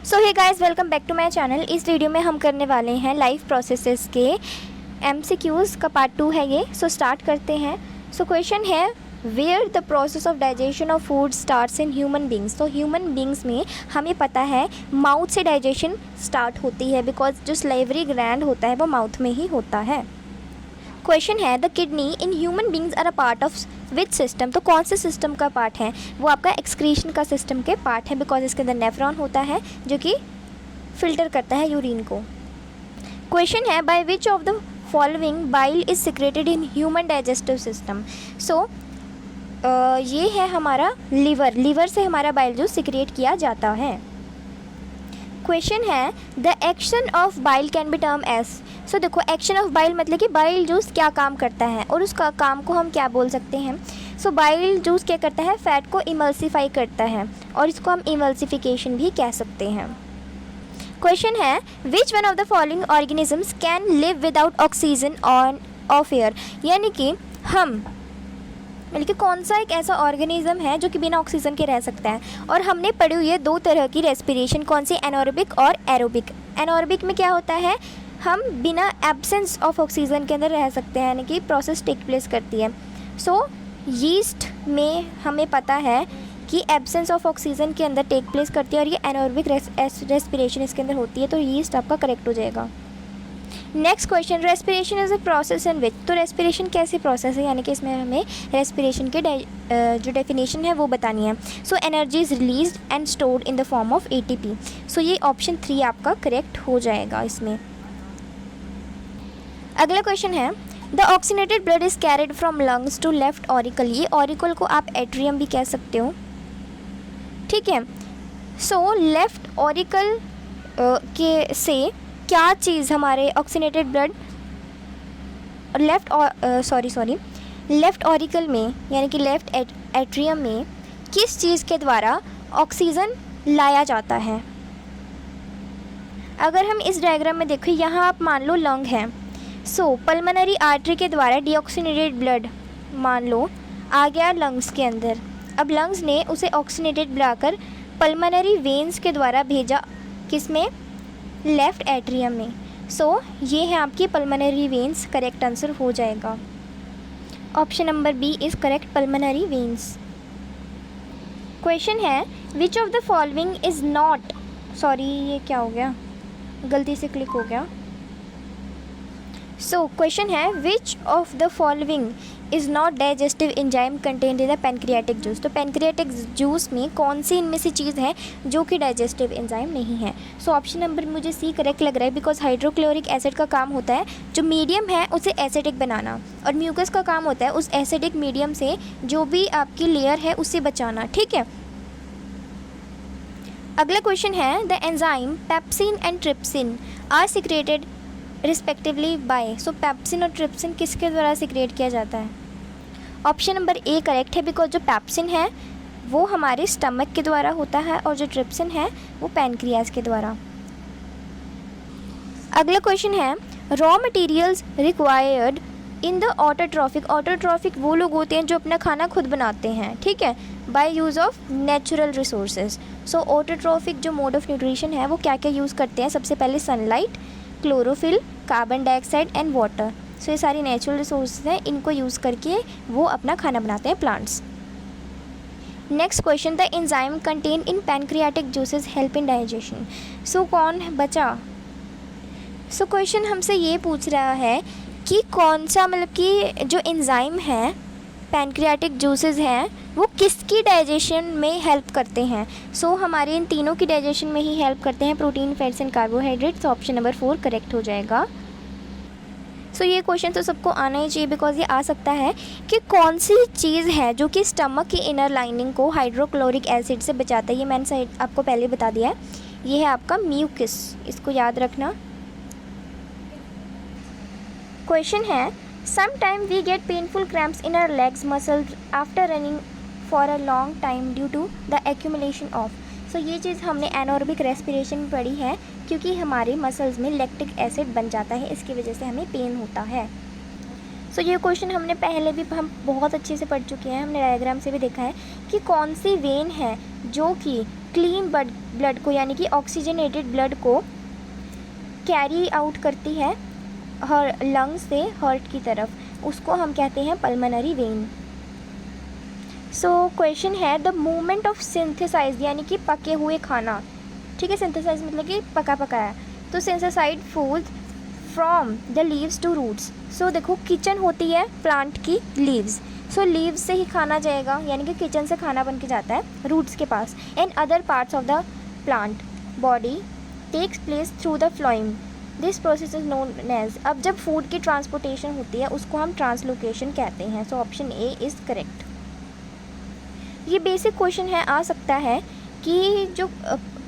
So hey guys, welcome back to my channel. इस video में हम करने वाले हैं लाइफ प्रोसेसेस के MCQs का पार्ट 2 है ये। सो स्टार्ट करते हैं। सो क्वेश्चन है where the process of digestion of food starts in human beings. तो ह्यूमन बींग्स में हमें पता है माउथ से डाइजेशन स्टार्ट होती है, बिकॉज जो स्लाइवरी ग्लैंड होता है वो माउथ में ही होता है। क्वेश्चन है the kidney in human beings are a part of which system. तो कौन से सिस्टम का पार्ट है? वो आपका एक्सक्रीशन का सिस्टम के पार्ट है, बिकॉज इसके अंदर नेफ्रॉन होता है जो कि फिल्टर करता है यूरिन को। क्वेश्चन है by which of the following bile is secreted in human digestive system. So ये है हमारा लीवर से हमारा बाइल जूस सिक्रेट किया जाता है। क्वेश्चन है the action of bile can be term as. So देखो, एक्शन ऑफ बाइल मतलब कि बाइल जूस क्या काम करता है और उसका काम को हम क्या बोल सकते हैं। सो बाइल जूस क्या करता है? फैट को इमल्सीफाई करता है और इसको हम इमल्सिफिकेशन भी कह सकते हैं। क्वेश्चन है which one of the following organisms can live without oxygen on off air. यानी कि कौन सा एक ऐसा ऑर्गेनिज्म है जो कि बिना ऑक्सीजन के रह सकता है। और हमने पढ़ी हुई है दो तरह की रेस्पिरेशन, कौन सी? एनारोबिक और एरोबिक। एनारोबिक में क्या होता है? हम बिना एब्सेंस ऑफ ऑक्सीजन के अंदर रह सकते हैं, यानी कि प्रोसेस टेक प्लेस करती है। सो यीस्ट में हमें पता है कि एब्सेंस ऑफ ऑक्सीजन के अंदर टेक प्लेस करती है और ये एनारोबिक रेस्पिरेशन इसके अंदर होती है, तो यीस्ट आपका करेक्ट हो जाएगा। Next question, respiration is a process in which. तो रेस्पिरेशन कैसी प्रोसेस है, यानी कि इसमें हमें रेस्पिरेशन के जो डेफिनेशन है वो बतानी है। So energy is released and stored in the form of ATP। सो ये ऑप्शन 3 आपका करेक्ट हो जाएगा इसमें। अगला क्वेश्चन है the oxygenated blood is carried from lungs to left auricle. ये ऑरिकल को आप एट्रियम भी कह सकते हो, ठीक है। सो लेफ्ट ऑरिकल के से क्या चीज़ हमारे ऑक्सीनेटेड ब्लड लेफ्ट ऑरिकल में यानी कि लेफ्ट एट्रियम में किस चीज़ के द्वारा ऑक्सीजन लाया जाता है? अगर हम इस डायग्राम में देखें, यहाँ आप मान लो लंग है। सो पल्मोनरी आर्टरी के द्वारा डीऑक्सीनेटेड ब्लड मान लो आ गया लंग्स के अंदर। अब लंग्स ने उसे ऑक्सीनेटेड बनाकर पल्मोनरी वेन्स के द्वारा भेजा किस में? लेफ्ट एट्रियम में। सो ये है आपकी पल्मोनरी वेन्स, करेक्ट आंसर हो जाएगा। Option number B is correct, pulmonary veins. Question है which of the following is not, ये क्या हो गया, गलती से क्लिक हो गया। सो क्वेश्चन है which of the following is not digestive enzyme contained in the pancreatic juice. तो पैनक्रियाटिक जूस में कौन सी इनमें से चीज़ है जो कि डाइजेस्टिव एंजाइम नहीं है? सो ऑप्शन नंबर मुझे सी करेक्ट लग रहा है, बिकॉज हाइड्रोक्लोरिक एसिड का काम होता है जो मीडियम है उसे एसिडिक बनाना, और म्यूकस का काम होता है उस एसिडिक मीडियम से जो भी आपकी लेयर है उससे बचाना, ठीक है। अगला क्वेश्चन है the enzyme pepsin and trypsin are secreted respectively by. So pepsin और ट्रिप्सिन किसके द्वारा सिक्रेट किया जाता है? ऑप्शन नंबर ए करेक्ट है, बिकॉज जो पेप्सिन है वो हमारे स्टमक के द्वारा होता है और जो ट्रिप्सिन है वो पैनक्रियाज के द्वारा। अगला क्वेश्चन है raw materials required in the autotrophic. Autotrophic वो लोग होते हैं जो अपना खाना खुद बनाते हैं, ठीक है, by use of natural resources. So autotrophic जो मोड ऑफ न्यूट्रिशन है वो क्या क्या यूज़ करते हैं? सबसे पहले sunlight, chlorophyll, carbon dioxide and water. So ये सारी नेचुरल रिसोर्सेज हैं, इनको यूज़ करके वो अपना खाना बनाते हैं, plants. Next question the enzyme contain in pancreatic juices help in digestion. So कौन बचा? सो क्वेश्चन हमसे ये पूछ रहा है कि कौन सा कि जो एंजाइम है पैनक्रियाटिक जूसेस हैं वो किसकी डाइजेशन में हेल्प करते हैं? सो हमारे इन तीनों की डाइजेशन में ही हेल्प करते हैं, protein, fats and carbohydrates. Option number 4 correct हो जाएगा। सो ये क्वेश्चन तो सबको आना ही चाहिए, बिकॉज ये आ सकता है कि कौन सी चीज़ है जो कि स्टमक की इनर लाइनिंग को हाइड्रोक्लोरिक एसिड से बचाता है। ये मैंने आपको पहले बता दिया है, ये है आपका म्यूकस, इसको याद रखना। क्वेश्चन है sometime we get painful cramps in our legs muscles after running for a long time due to the accumulation of. So ये चीज़ हमने एनारोबिक रेस्पिरेशन में पढ़ी है, क्योंकि हमारे मसल्स में लैक्टिक एसिड बन जाता है, इसकी वजह से हमें पेन होता है। सो ये क्वेश्चन हमने पहले भी बहुत अच्छे से पढ़ चुके हैं, हमने डायग्राम से भी देखा है कि कौन सी वेन है जो कि क्लीन ब्लड को यानी कि ऑक्सीजनेटेड ब्लड को कैरी आउट करती है हर लंग से हार्ट की तरफ, उसको हम कहते हैं पल्मोनरी वेन। सो क्वेश्चन है द मूवमेंट ऑफ सिंथेसाइज यानी कि पके हुए खाना, ठीक है, सिंथेसाइज मतलब कि पका पकाया, तो synthesised food from the leaves to roots. So देखो किचन होती है प्लांट की लीव्स, सो लीव्स से ही खाना जाएगा यानी कि किचन से खाना बन के जाता है रूट्स के पास। And other parts of the plant body takes place through the phloem, this process is known as. अब जब फूड की ट्रांसपोर्टेशन होती है उसको हम ट्रांसलोकेशन कहते हैं। So option A is correct. ये बेसिक क्वेश्चन है, आ सकता है कि जो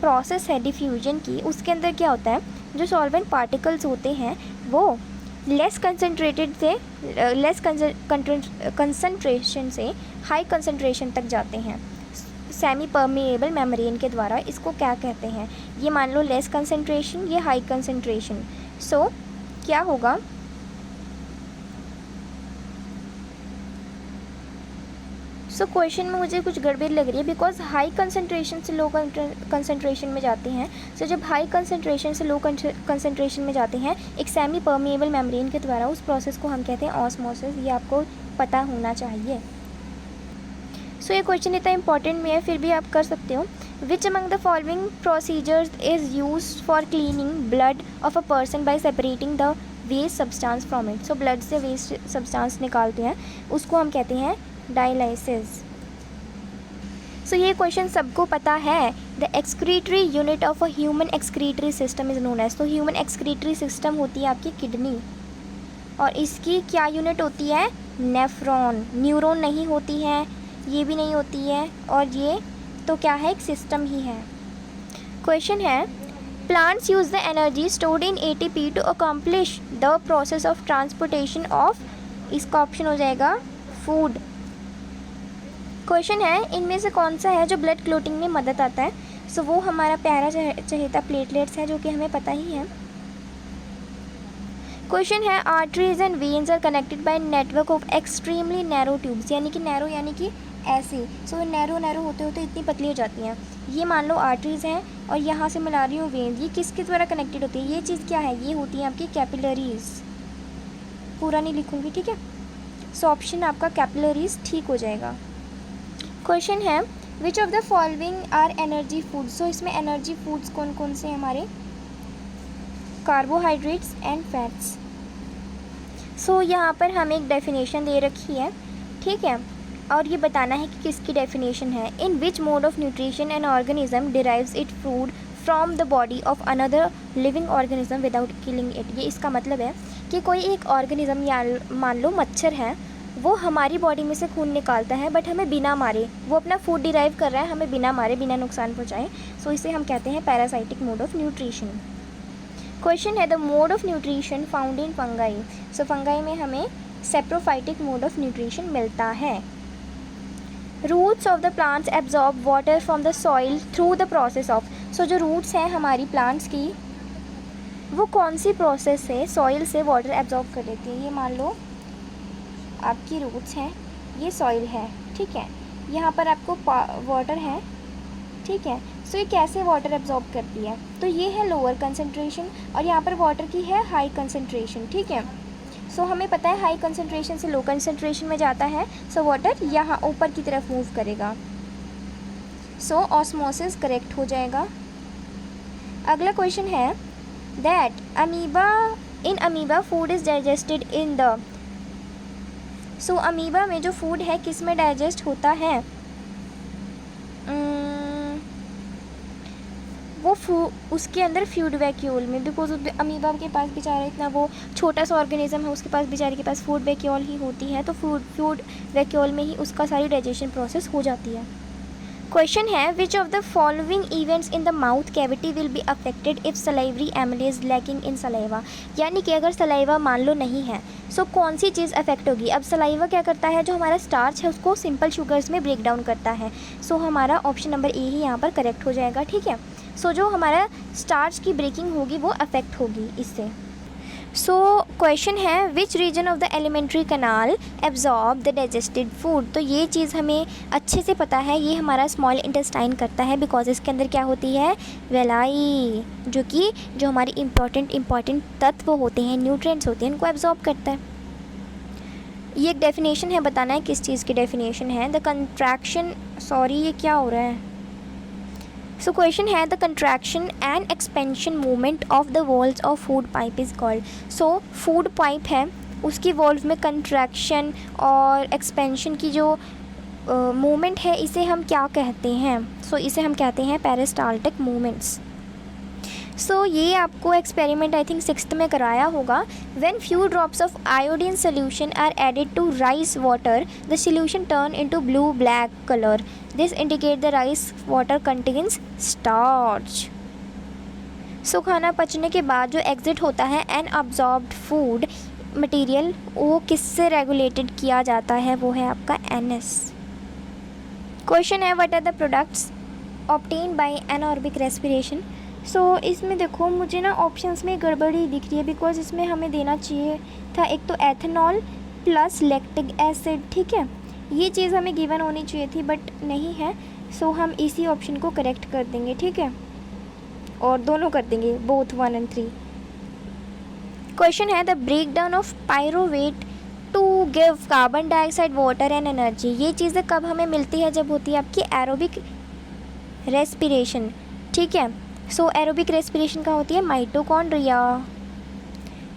प्रोसेस है डिफ्यूजन की उसके अंदर क्या होता है, जो सॉल्वेंट पार्टिकल्स होते हैं वो लेस कंसनट्रेटेड से लेस कंसनट्रेशन से हाई कंसनट्रेशन तक जाते हैं सेमी परमेएबल मेम्ब्रेन के द्वारा। इसको क्या कहते हैं, ये मान लो लेस कंसनट्रेशन, ये हाई कंसनट्रेशन। सो क्या होगा, सो क्वेश्चन में मुझे कुछ गड़बड़ लग रही है बिकॉज हाई कंसनट्रेशन से लो कंसनट्रेशन में जाते हैं। सो जब हाई कंसनट्रेशन से लो कंसनट्रेशन में जाते हैं एक सेमी परमेएबल मेम्ब्रेन के द्वारा, उस प्रोसेस को हम कहते हैं ऑस्मोसिस। ये आपको पता होना चाहिए। सो ये क्वेश्चन इतना इंपॉर्टेंट में है फिर भी आप कर सकते हो। Which among the following procedures is use for cleaning blood of a person by separating the waste substance from it. So blood से वेस्ट सब्सटेंस निकालते हैं, उसको हम कहते हैं डायलिसिस। सो ये क्वेश्चन सबको पता है। The excretory unit of a human excretory system is known as. तो ह्यूमन एक्सक्रीटरी सिस्टम होती है आपकी किडनी, और इसकी क्या यूनिट होती है, नेफ्रॉन। न्यूरॉन नहीं होती है, ये भी नहीं होती है, और ये तो क्या है, एक सिस्टम ही है। क्वेश्चन है plants use the energy stored in ATP to accomplish the process of transportation of, इसका ऑप्शन हो जाएगा फूड। क्वेश्चन है इनमें से कौन सा है जो ब्लड क्लोटिंग में मदद आता है। सो वो हमारा प्यारा चहेता प्लेटलेट्स है, जो कि हमें पता ही है। क्वेश्चन है arteries and veins are connected by network of extremely narrow tubes, यानी कि नैरो यानी कि ऐसे। सो नैरो नैरो होते होते इतनी पतली हो जाती हैं। ये मान लो आर्टरीज हैं और यहाँ से मिला रही हूँ वेन्स, ये किसके द्वारा कनेक्टेड होती है, ये चीज़ क्या है, ये होती है आपकी कैपिलरीज। पूरा नहीं लिखूँगी, ठीक है। सो ऑप्शन आपका कैपिलरीज ठीक हो जाएगा। क्वेश्चन है which of the following are energy foods. So इसमें एनर्जी फूड्स कौन कौन से हैं हमारे, कार्बोहाइड्रेट्स एंड फैट्स। सो यहाँ पर हमें एक डेफिनेशन दे रखी है, ठीक है, और ये बताना है कि किसकी डेफिनेशन है। In which mode of nutrition an organism derives it food from the body of another living organism without killing it. ये इसका मतलब है कि कोई एक ऑर्गेनिज्म या मान लो मच्छर है, वो हमारी बॉडी में से खून निकालता है बट हमें बिना मारे, वो अपना फूड डिराइव कर रहा है हमें बिना मारे, बिना नुकसान पहुँचाए। सो इसे हम कहते हैं parasitic mode of nutrition. Question है the mode of nutrition found in fungi. So fungi में हमें सेप्रोफाइटिक मोड ऑफ न्यूट्रिशन मिलता है। Roots of the plants absorb water from the soil through the process of. So जो roots हैं हमारी plants की, वो कौन सी प्रोसेस से सॉइल से वाटर एब्जॉर्ब कर लेती है। ये मान लो आपकी रूट्स हैं, ये सॉइल है, ठीक है, यहाँ पर आपको वाटर है, ठीक है। सो ये कैसे वाटर एब्जॉर्ब करती है, तो ये है लोअर कंसनट्रेशन और यहाँ पर वाटर की है हाई कंसनट्रेशन, ठीक है। सो हमें पता है हाई कंसनट्रेशन से लो कंसनट्रेशन में जाता है, सो वाटर यहाँ ऊपर की तरफ मूव करेगा। सो ऑस्मोसिस करेक्ट हो जाएगा। अगला क्वेश्चन है that amoeba food is digested in the. So amoeba में जो फूड है किस में डाइजेस्ट होता है, वो उसके अंदर फ्यूड वैक्यूल में, बिकॉज अमीबा के पास बेचारा इतना वो छोटा सा ऑर्गेनिज्म है, उसके पास बेचारे के पास फूड वैक्यूल ही होती है, तो फ्यूड वैक्यूल में ही उसका सारी डाइजेशन प्रोसेस हो जाती है। क्वेश्चन है which of the following events in the mouth cavity will be affected if salivary amylase lacking in saliva. यानी कि अगर सलाइवा मान लो नहीं है, सो कौन सी चीज़ अफेक्ट होगी। अब सलाइवा क्या करता है, जो हमारा स्टार्च है उसको सिंपल शुगर्स में ब्रेक डाउन करता है। सो हमारा ऑप्शन नंबर ए ही यहाँ पर करेक्ट हो जाएगा, ठीक है। सो जो हमारा स्टार्च की ब्रेकिंग होगी वो अफेक्ट होगी इससे। सो क्वेश्चन है which region of the elementary kanal absorb the digested food. तो ये चीज़ हमें अच्छे से पता है, ये हमारा स्मॉल इंटेस्टाइन करता है बिकॉज इसके अंदर क्या होती है, वेलाई, जो हमारी इम्पॉर्टेंट तत्व होते हैं, न्यूट्रिएंट्स होते हैं, इनको एब्जॉर्ब करता है। ये एक डेफिनेशन है, बताना है किस चीज़ की डेफिनेशन है। द कंट्रैक्शन, सॉरी ये क्या हो रहा है। सो क्वेश्चन है the contraction and expansion movement of the walls of food pipe is called. So food pipe है, उसकी वॉल्व में कंट्रैक्शन और एक्सपेंशन की जो मूवमेंट है, इसे हम क्या कहते हैं। सो इसे हम कहते हैं पेरिस्टाल्टिक मूवमेंट्स। सो ये आपको एक्सपेरिमेंट आई थिंक 6th में कराया होगा। When few drops of iodine solution are added to rice water the solution turn into blue black colour, this indicate the rice water contains starch. So खाना पचने के बाद जो एग्जिट होता है अनअब्जॉर्ब्ड फूड मटेरियल, वो किससे रेगुलेटेड किया जाता है, वो है आपका NS। क्वेश्चन है what are the products obtained by anaerobic respiration. So इसमें देखो मुझे ना ऑप्शंस में गड़बड़ी दिख रही है बिकॉज इसमें हमें देना चाहिए था एक तो एथेनॉल प्लस लैक्टिक एसिड, ठीक है, ये चीज़ हमें गिवन होनी चाहिए थी बट नहीं है। सो हम इसी ऑप्शन को करेक्ट कर देंगे, ठीक है, और दोनों कर देंगे, बोथ 1 और 3। क्वेश्चन है the break down of pyruvate to give carbon dioxide water and energy. ये चीज़ें कब हमें मिलती है, जब होती है आपकी एरोबिक रेस्पिरेशन, ठीक है। सो एरोबिक रेस्पिरेशन का होती है माइटोकॉन्ड्रिया।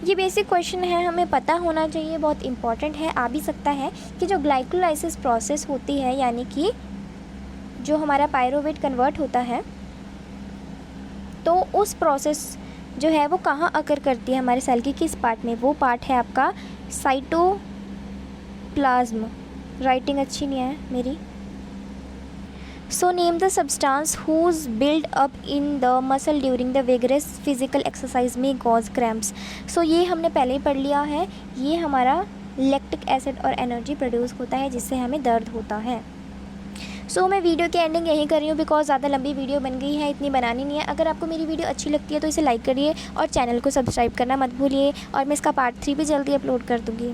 ये बेसिक क्वेश्चन है, हमें पता होना चाहिए, बहुत इंपॉर्टेंट है। आ भी सकता है कि जो ग्लाइकोलाइसिस प्रोसेस होती है, यानी कि जो हमारा पायरोवेट कन्वर्ट होता है, तो उस प्रोसेस जो है वो कहाँ अकर करती है हमारे सेल की, किस पार्ट में, वो पार्ट है आपका साइटोप्लाज्म। राइटिंग अच्छी नहीं है मेरी। So name the substance whose build up in the muscle during the vigorous physical exercise may cause cramps. So ये हमने पहले ही पढ़ लिया है, ये हमारा लैक्टिक एसिड और एनर्जी प्रोड्यूस होता है जिससे हमें दर्द होता है। सो मैं वीडियो की एंडिंग यहीं कर रही हूँ बिकॉज ज़्यादा लंबी वीडियो बन गई है, इतनी बनानी नहीं है। अगर आपको मेरी वीडियो अच्छी लगती है तो इसे लाइक करिए और चैनल को सब्सक्राइब करना मत भूलिए, और मैं इसका पार्ट 3 भी जल्दी अपलोड कर दूँगी।